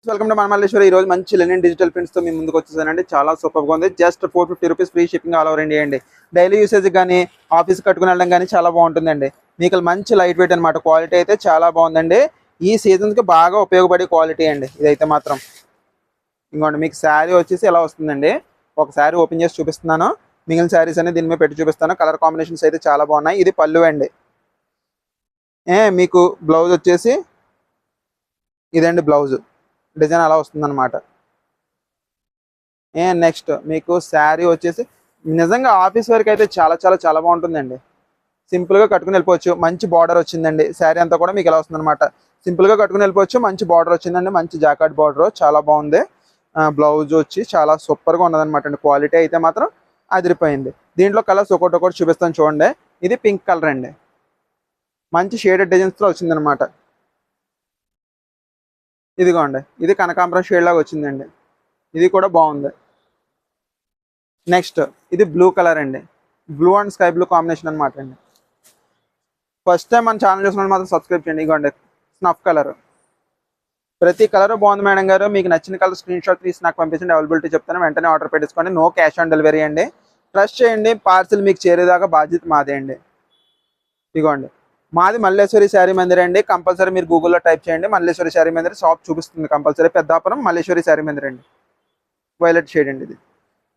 Welcome to మన మల్లేశ్వరి. ఈ రోజు మంచి లెనిన్ డిజిటల్ ప్రింట్స్ తో మీ ముందుకు వచ్చేసానండి. చాలా సూపర్ గా ఉంది. Just 450 rupees free shipping all over India అండి. డైలీ యూసేజ్ కానీ ఆఫీస్ కట్టుకుని వెళ్ళడం కానీ చాలా బాగుంటుందండి. మీకు మంచి లైట్ వెయిట్ అనమాట. క్వాలిటీ అయితే చాలా బాగుందండి. ఈ సీజన్ కి బాగా ఉపయోగపడే క్వాలిటీ అండి ఇదైతే మాత్రం. ఇంకోండి మీకు శారీ వచ్చేసి ఎలా వస్తుందండి. ఒక శారీ ఓపెన్ చేసి చూపిస్తున్నాను. మిగిలిన శారీస్ అనేది దీని మీద పెట్టి చూపిస్తాను. కలర్ కాంబినేషన్స్ అయితే చాలా బాగున్నాయి. ఇది పళ్ళు అండి. మీకు బ్లౌజ్ వచ్చేసి ఇదండి బ్లౌజ్ డిజైన్ అలా వస్తుందన్నమాట. నెక్స్ట్ మీకు శారీ వచ్చేసి నిజంగా ఆఫీస్ వరకు అయితే చాలా చాలా చాలా బాగుంటుందండి. సింపుల్గా కట్టుకుని వెళ్ళిపోవచ్చు. మంచి బార్డర్ వచ్చిందండి. శారీ అంతా కూడా మీకు ఎలా వస్తుందన్నమాట. సింపుల్గా కట్టుకుని వెళ్ళిపోవచ్చు. మంచి బార్డర్ వచ్చిందండి. మంచి జాకాట్ బార్డర్ చాలా బాగుంది. బ్లౌజ్ వచ్చి చాలా సూపర్గా ఉన్నదన్నమాట అండి. క్వాలిటీ అయితే మాత్రం అదిరిపోయింది. దీంట్లో కలర్స్ ఒకటి చూపిస్తాను చూడండి. ఇది పింక్ కలర్ అండి. మంచి షేడెడ్ డిజైన్స్లో వచ్చిందనమాట. ఇదిగోండి ఇది కనకాంబరం షేడ్ లాగా వచ్చిందండి. ఇది కూడా బాగుంది. నెక్స్ట్ ఇది బ్లూ కలర్ అండి. Blue and sky blue combination అనమాట అండి. ఫస్ట్ టైం మన ఛానల్ చూసిన మాత్రం సబ్స్క్రైబ్ చేయండి. ఇదిగోండి స్నఫ్ కలర్. ప్రతి కలర్ బాగుంది మేడం గారు. మీకు నచ్చిన కలర్ స్క్రీన్ షాట్ తీసి నాకు పంపించండి. అవైలబిలిటీ చెప్తాను. వెంటనే ఆర్డర్ పెట్టేసుకోండి. నో క్యాష్ ఆన్ డెలివరీ అండి. ట్రస్ట్ చేయండి. పార్సిల్ మీకు చేరేదాకా బాధ్యత మాదే అండి. ఇదిగోండి మాది మల్లేశ్వరి శారీ మందిర్ అండి. కంపల్సరీ మీరు గూగుల్లో టైప్ చేయండి. మల్లేశ్వరి శారీ మందిర్ షాప్ చూపిస్తుంది కంపల్సరీ. పెద్దాపురం మల్లేశ్వరి శారీ మందిర్ అండి. వైలెట్ షేడ్ అండి ఇది.